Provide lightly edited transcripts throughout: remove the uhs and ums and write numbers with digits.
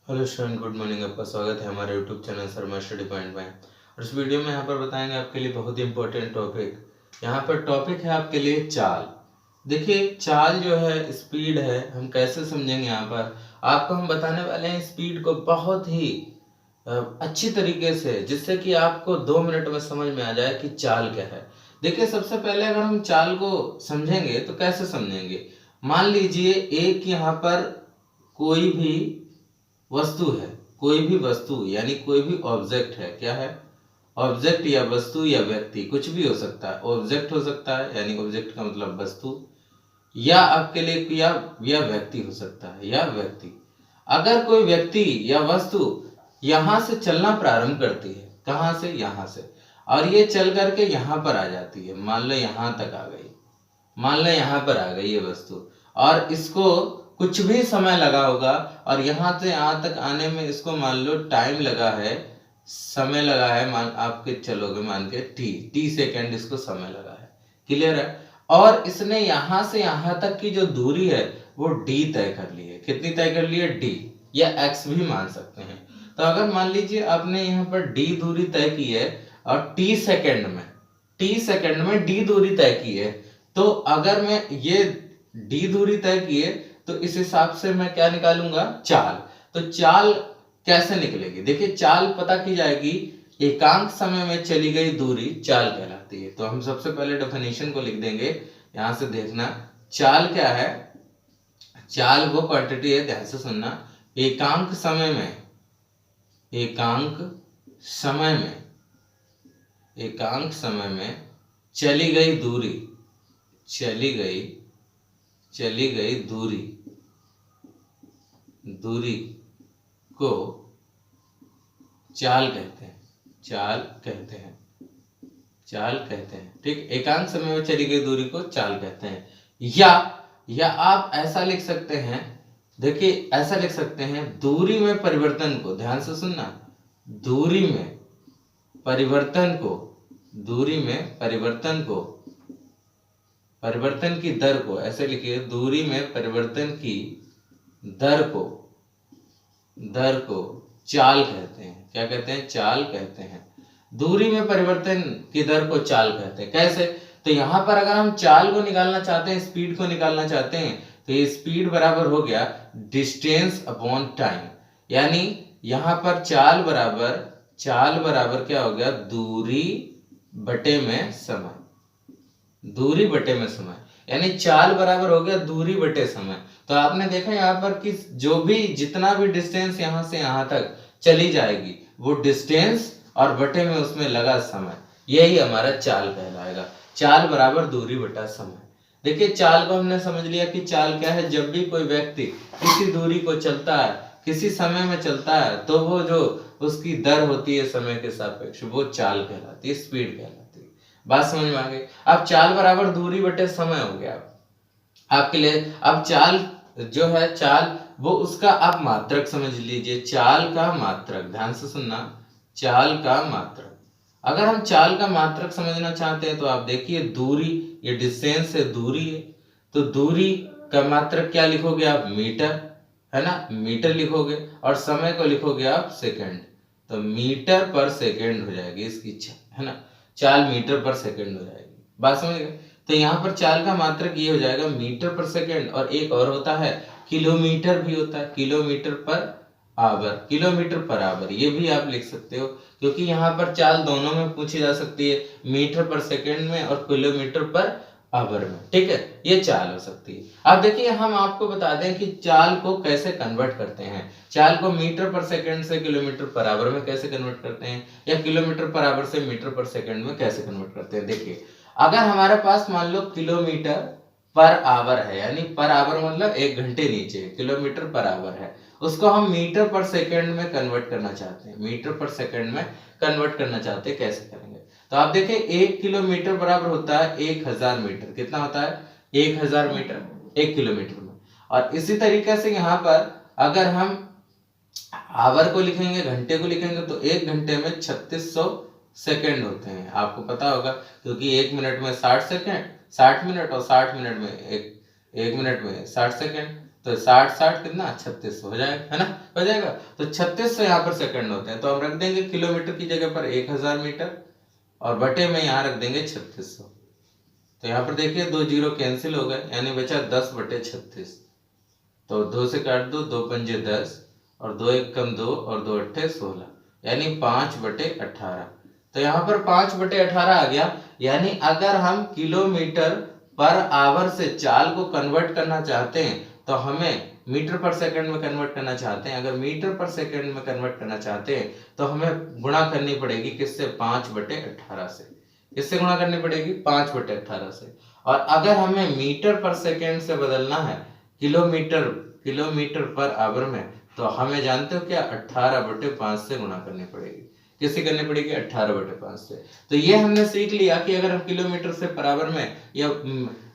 Hello student, good morning. आपका स्वागत है हमारे YouTube channel Sharma study point में। और इस वीडियो में यहाँ पर बताएंगे आपके लिए बहुत ही इंपॉर्टेंट टॉपिक। यहाँ पर टॉपिक है आपके लिए चाल। देखिए, चाल जो है स्पीड है, हम कैसे समझेंगे। यहाँ पर आपको हम बताने वाले हैं स्पीड को बहुत ही अच्छी तरीके से, जिससे कि आपको 2 मिनट में समझ में आ जाए कि चाल क्या है। देखिए, सबसे पहले अगर हम चाल को समझेंगे तो कैसे समझेंगे। मान लीजिए एक यहाँ पर कोई भी वस्तु है, कोई भी वस्तु यानी कोई भी ऑब्जेक्ट है। क्या है? ऑब्जेक्ट या वस्तु या व्यक्ति, कुछ भी हो सकता है। ऑब्जेक्ट हो सकता है, यानी ऑब्जेक्ट का मतलब वस्तु, या आपके लिए या व्यक्ति हो सकता है, या व्यक्ति। अगर कोई व्यक्ति या वस्तु यहां से चलना प्रारंभ करती है, कहां से? यहां से, और ये चल करके यहां पर आ जाती है। मान लो यहां तक आ गई, मान लो यहाँ पर आ गई ये वस्तु, और इसको कुछ भी समय लगा होगा, और यहाँ से यहाँ तक आने में इसको मान लो टाइम लगा है, समय लगा है। मान आपके चलोगे, मान के टी सेकेंड इसको समय लगा है। क्लियर है? और इसने यहाँ से यहाँ तक की जो दूरी है वो डी तय कर ली है। कितनी तय कर ली है? डी, या एक्स भी मान सकते हैं। तो अगर मान लीजिए आपने यहाँ पर डी दूरी तय की है, और टी सेकेंड में डी दूरी तय की है, तो अगर मैं ये डी दूरी तय की है तो इस हिसाब से मैं क्या निकालूंगा? चाल। तो चाल कैसे निकलेगी? देखिए, चाल पता की जाएगी, एकांक समय में चली गई दूरी चाल कहलाती है। तो हम सबसे पहले डेफिनेशन को लिख देंगे, यहां से देखना। चाल क्या है? चाल वो क्वांटिटी है, ध्यान से सुनना, एकांक समय में, एकांक समय में, एकांक समय में चली गई दूरी, चली गई दूरी को चाल कहते हैं, चाल कहते हैं। ठीक, एकांक समय में चली गई दूरी को चाल कहते हैं। या आप ऐसा लिख सकते हैं, देखिए ऐसा लिख सकते हैं, दूरी में परिवर्तन को, ध्यान से सुनना, दूरी में परिवर्तन को, परिवर्तन की दर को, ऐसे लिखिए, दूरी में परिवर्तन की दर को चाल कहते हैं। क्या कहते हैं? चाल कहते हैं। दूरी में परिवर्तन की दर को चाल कहते हैं। कैसे? तो यहां पर अगर हम चाल को निकालना चाहते हैं, स्पीड को निकालना चाहते हैं, तो ये स्पीड बराबर हो गया डिस्टेंस अपॉन टाइम। यानी यहां पर चाल बराबर क्या हो गया? दूरी बटे में समय, दूरी बटे में समय, यानी चाल बराबर हो गया दूरी बटे समय। तो आपने देखा यहाँ पर कि जो भी जितना भी डिस्टेंस यहाँ से यहाँ तक चली जाएगी, वो डिस्टेंस और बटे में उसमें लगा समय, यही हमारा चाल कहलाएगा। चाल बराबर दूरी बटा समय। देखिए, चाल को हमने समझ लिया कि चाल क्या है। जब भी कोई व्यक्ति किसी दूरी को चलता है, किसी समय में चलता है, तो वो जो उसकी दर होती है समय के सापेक्ष, वो चाल कहलाती है, स्पीड कहलाती है। बात समझ में आ गई? अब चाल बराबर दूरी बटे समय हो गया आपके लिए। अब चाल जो है, चाल वो उसका आप मात्रक समझ लीजिए, चाल का मात्रक, ध्यान से सुनना, चाल का मात्रक। अगर हम चाल का मात्रक समझना चाहते हैं तो आप देखिए, दूरी, ये डिस्टेंस है, दूरी है, तो दूरी का मात्रक क्या लिखोगे आप? मीटर, है ना, मीटर लिखोगे, और समय को लिखोगे आप सेकंड। तो मीटर पर सेकंड हो जाएगी इसकी, है ना, चाल मीटर पर सेकंड हो जाएगी। बात समझ गए? तो यहाँ पर चाल का मात्रक ये हो जाएगा मीटर पर सेकंड, और एक और होता है किलोमीटर भी होता है, किलोमीटर पर आवर, ये भी आप लिख सकते हो, क्योंकि यहाँ पर चाल दोनों में पूछी जा सकती है, मीटर पर सेकंड में और किलोमीटर पर आवर में। ठीक है, ये चाल हो सकती है। अब देखिए, हम आपको बता दें कि चाल को कैसे कन्वर्ट करते हैं। चाल को मीटर पर सेकंड से किलोमीटर पर आवर में कैसे कन्वर्ट करते हैं, या किलोमीटर पर आवर से मीटर पर सेकंड में कैसे कन्वर्ट करते हैं। देखिए, अगर हमारे पास मान लो किलोमीटर पर आवर है, यानी पर आवर मतलब 1 घंटे नीचे, किलोमीटर पर आवर है, उसको हम मीटर पर सेकंड में कन्वर्ट करना चाहते हैं, मीटर पर सेकंड में कन्वर्ट करना चाहते हैं, कैसे करेंगे? तो आप देखिए, 1 किलोमीटर बराबर होता है 1000 मीटर। कितना होता है? 1000 मीटर 1 किलोमीटर में। और इसी तरीके से यहाँ पर अगर हम आवर को लिखेंगे, घंटे को लिखेंगे, तो 1 घंटे में 3600 सेकंड होते हैं। आपको पता होगा, क्योंकि 1 मिनट में 60 सेकंड, 60 मिनट, और 60 मिनट में एक मिनट में 60 सेकंड, तो 60 कितना 3600 हो जाएगा, है ना, हो जाएगा। तो 3600 यहाँ पर सेकंड होते हैं, तो हम रख देंगे किलोमीटर की जगह पर 1000 मीटर और बटे में यहाँ रख देंगे 3600। तो यहाँ पर देखिए 2 जीरो कैंसिल हो गए, यानी बचा 10/36। तो 2 से काट दो, 2 पंजे 10 और 2 एक कम 2 और 2 अट्ठे 16, यानी 5/18। तो यहाँ पर 5/18 आ गया। यानी अगर हम किलोमीटर पर आवर से चाल को कन्वर्ट करना चाहते हैं तो हमें मीटर पर सेकंड में कन्वर्ट करना चाहते हैं, अगर मीटर पर सेकंड में कन्वर्ट करना चाहते हैं तो हमें गुणा करनी पड़ेगी किससे, 5/18 से। किससे गुणा करनी पड़ेगी, 5/18 से। और अगर हमें मीटर पर सेकंड से बदलना है किलोमीटर पर आवर में, तो हमें जानते हो क्या, 18/5 से गुणा करनी पड़ेगी। किससे करनी पड़ेगी, 18/5 से। तो ये हमने सीख लिया कि अगर हम किलोमीटर से पर आवर में या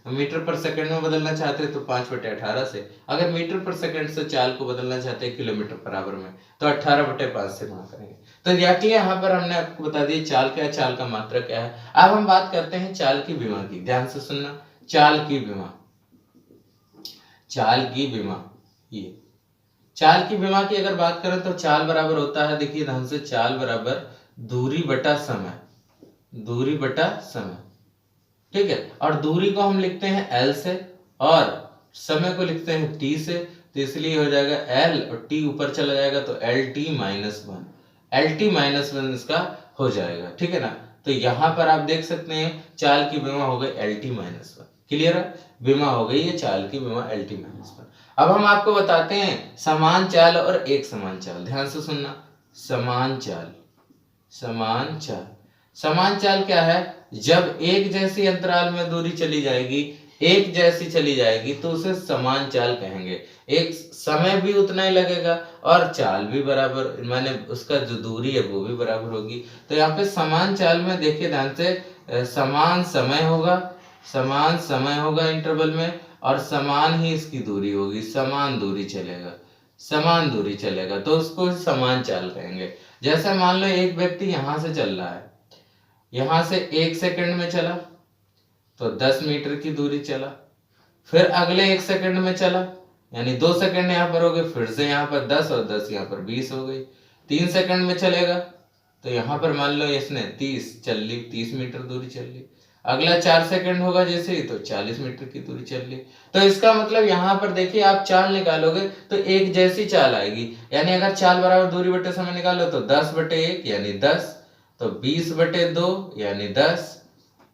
मीटर पर सेकंड में बदलना चाहते हैं तो 5/18 से, अगर मीटर पर सेकंड से चाल को बदलना चाहते हैं किलोमीटर पर आवर में तो 18/5 से गुणा करेंगे। तो देखिए यहाँ पर हमने आपको बता दिया चाल क्या है, चाल का मात्रक क्या है। अब हम बात करते हैं चाल की विमा की, ध्यान से सुनना। चाल की विमा, ये चाल की विमा की अगर बात करें तो चाल बराबर होता है, देखिए ध्यान से, चाल बराबर दूरी बटा समय, ठीक है। और दूरी को हम लिखते हैं L से और समय को लिखते हैं T से, तो इसलिए हो जाएगा L और T ऊपर चला जाएगा तो LT-1, LT-1 इसका हो जाएगा, ठीक है ना। तो यहाँ पर आप देख सकते हैं चाल की विमा हो गई LT-1, क्लियर है, विमा हो गई है चाल की विमा LT-1। अब हम आपको बताते हैं समान चाल और एक समान चाल, ध्यान से सुनना। समान चाल क्या है, जब एक जैसी अंतराल में दूरी चली जाएगी तो उसे समान चाल कहेंगे। एक समय भी उतना ही लगेगा और चाल भी बराबर, माने उसका जो दूरी है वो भी बराबर होगी। तो यहाँ पे समान चाल में देखिए ध्यान से, समान समय होगा इंटरवल में और समान ही इसकी दूरी होगी, समान दूरी चलेगा तो उसको समान चाल कहेंगे। जैसे मान लो एक व्यक्ति यहां से चल रहा है, यहां से 1 सेकंड में चला तो 10 मीटर की दूरी चला, फिर अगले 1 सेकंड में चला यानी 2 सेकंड यहाँ पर हो गए, फिर से यहाँ पर 10 और 10 यहाँ पर 20 हो गई। 3 सेकंड में चलेगा तो यहाँ पर मान लो इसने 30 मीटर दूरी चल ली। अगला 4 सेकंड होगा जैसे ही तो 40 मीटर की दूरी चल ली। तो इसका मतलब यहाँ पर देखिए आप चाल निकालोगे तो एक जैसी चाल आएगी, यानी अगर चाल बराबर दूरी बटे समय निकालो तो 10/1 यानी 10, तो 20/2 यानी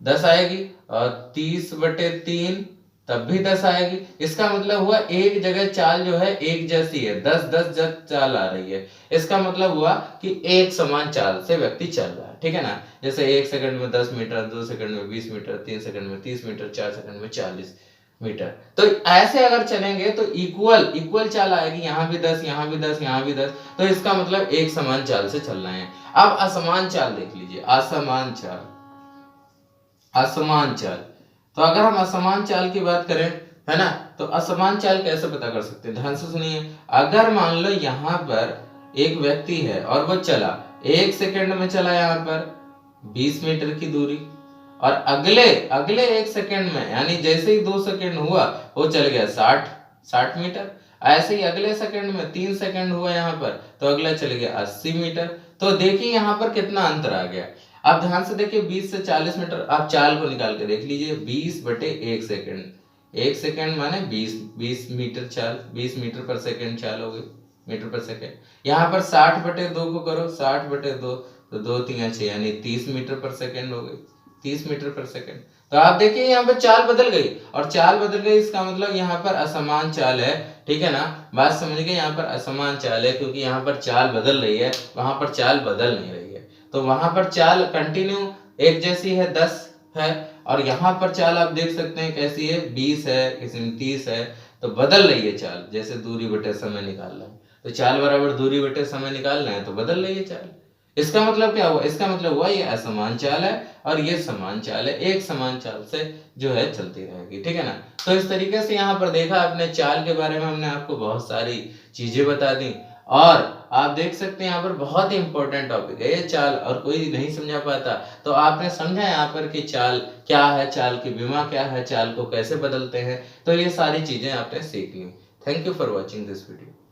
10 आएगी और 30/3 तब भी 10 आएगी। इसका मतलब हुआ एक जगह चाल जो है एक जैसी है, 10 जब चाल आ रही है, इसका मतलब हुआ कि एक समान चाल से व्यक्ति चल रहा है, ठीक है ना। जैसे 1 सेकंड में 10 मीटर, 2 सेकंड में 20 मीटर, 3 सेकंड में 30 मीटर, 4 सेकंड में 40 मीटर। तो ऐसे अगर चलेंगे तो इक्वल चाल आएगी, यहाँ भी 10, यहाँ भी 10, यहाँ भी 10, तो इसका मतलब एक समान चाल से चलना है। अब असमान चाल देख लीजिए, असमान चाल। तो अगर हम असमान चाल की बात करें, है ना, तो असमान चाल कैसे पता कर सकते हैं, ध्यान से सुनिए। अगर मान लो यहाँ पर एक व्यक्ति है और वो चला 1 सेकंड में चला यहाँ पर 20 मीटर की दूरी और अगले 1 सेकंड में यानी जैसे ही 2 सेकंड हुआ वो चल गया 60 मीटर। ऐसे ही अगले सेकंड में 3 सेकंड हुआ यहाँ पर तो अगला चल गया 80 मीटर। तो देखिए यहाँ पर कितना अंतर आ गया। अब ध्यान से देखिए 20 से 40 मीटर, आप चाल को निकाल के देख लीजिए, 20/1 सेकंड, 1 सेकंड माने 20 मीटर चाल, 20 मीटर पर सेकंड चाल हो गई, मीटर पर सेकंड। यहाँ पर 60/2 को करो, 60/2 तो 2 3 6 यानी 30 मीटर पर सेकंड हो गई, 30 मीटर पर सेकंड। तो आप देखिए यहाँ पर चाल बदल गई, और चाल बदल गई इसका मतलब यहाँ पर असमान चाल है, ठीक है ना। बात समझ गए, यहाँ पर असमान चाल है क्योंकि यहाँ पर चाल बदल रही है, वहां पर चाल बदल नहीं रही है। तो वहां पर चाल कंटिन्यू एक जैसी है, 10 है, और यहाँ पर चाल आप देख सकते हैं कैसी है, 20 है, किसी में 30 है, तो बदल रही है चाल। जैसे दूरी बटे समय निकालना है तो चाल बराबर दूरी बटे समय निकालना है तो बदल रही है चाल। इसका मतलब क्या हुआ, इसका मतलब हुआ ये असमान चाल है और ये समान चाल है, एक समान चाल से जो है चलती रहेगी, ठीक है ना। तो इस तरीके से यहाँ पर देखा आपने चाल के बारे में, हमने आपको बहुत सारी चीजें बता दी, और आप देख सकते हैं यहाँ पर बहुत ही इंपॉर्टेंट टॉपिक है ये चाल, और कोई नहीं समझा पाता तो आपने समझा यहाँ पर कि चाल क्या है, चाल की विमा क्या है, चाल को कैसे बदलते हैं, तो ये सारी चीजें आपने सीख ली। Thank you for watching this video.